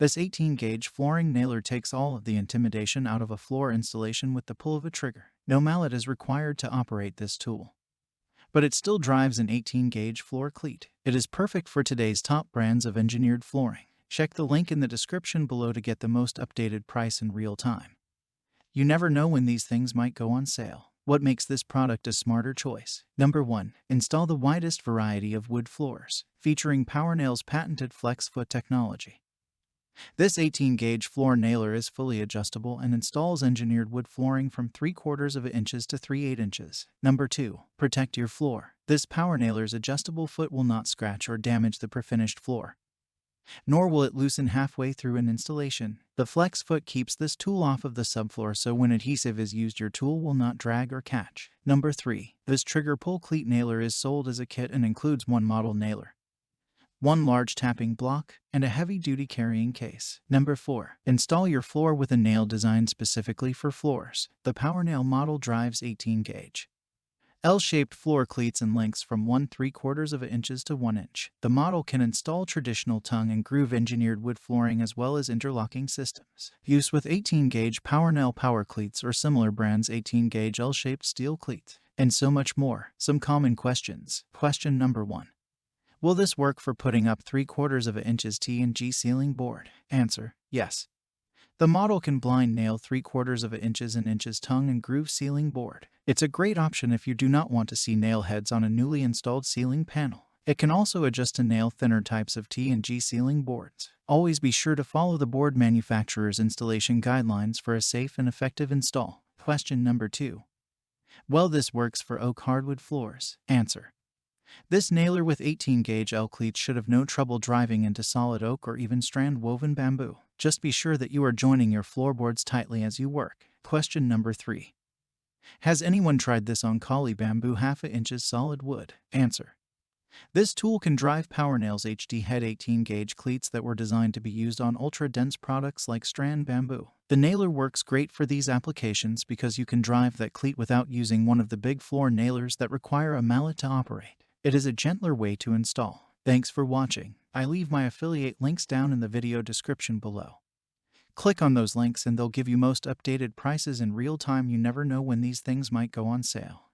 This 18-gauge flooring nailer takes all of the intimidation out of a floor installation with the pull of a trigger. No mallet is required to operate this tool, but it still drives an 18-gauge floor cleat. It is perfect for today's top brands of engineered flooring. Check the link in the description below to get the most updated price in real time. You never know when these things might go on sale. What makes this product a smarter choice? Number 1. Install the widest variety of wood floors, featuring Powernail's patented flex foot technology. This 18-gauge floor nailer is fully adjustable and installs engineered wood flooring from 3/4 inches to 3/8 inches. Number 2. Protect your floor. This Powernailer's adjustable foot will not scratch or damage the prefinished floor, nor will it loosen halfway through an installation. The flex foot keeps this tool off of the subfloor, so when adhesive is used, your tool will not drag or catch. Number 3. This trigger pull cleat nailer is sold as a kit and includes one model nailer, one large tapping block, and a heavy-duty carrying case. Number 4. Install your floor with a nail designed specifically for floors. The Powernail model drives 18-gauge L-shaped floor cleats in lengths from 1/3 inches to 1 inch. The model can install traditional tongue and groove engineered wood flooring as well as interlocking systems. Use with 18-gauge Powernail power cleats or similar brands' 18-gauge L-shaped steel cleat, and so much more. Some common questions. Question number 1. Will this work for putting up 3/4 inches T&G ceiling board? Answer: yes. The model can blind nail 3/4 inches and inches tongue and groove ceiling board. It's a great option if you do not want to see nail heads on a newly installed ceiling panel. It can also adjust to nail thinner types of T&G ceiling boards. Always be sure to follow the board manufacturer's installation guidelines for a safe and effective install. Question number 2. Well, this works for oak hardwood floors. Answer: this nailer with 18-gauge L cleats should have no trouble driving into solid oak or even strand woven bamboo. Just be sure that you are joining your floorboards tightly as you work. Question number 3. Has anyone tried this oncauli bamboo 1/2 inches solid wood? Answer: this tool can drive Powernail's HD head 18-gauge cleats that were designed to be used on ultra-dense products like strand bamboo. The nailer works great for these applications because you can drive that cleat without using one of the big floor nailers that require a mallet to operate. It is a gentler way to install. Thanks for watching. I leave my affiliate links down in the video description below. Click on those links and they'll give you most updated prices in real time. You never know when these things might go on sale.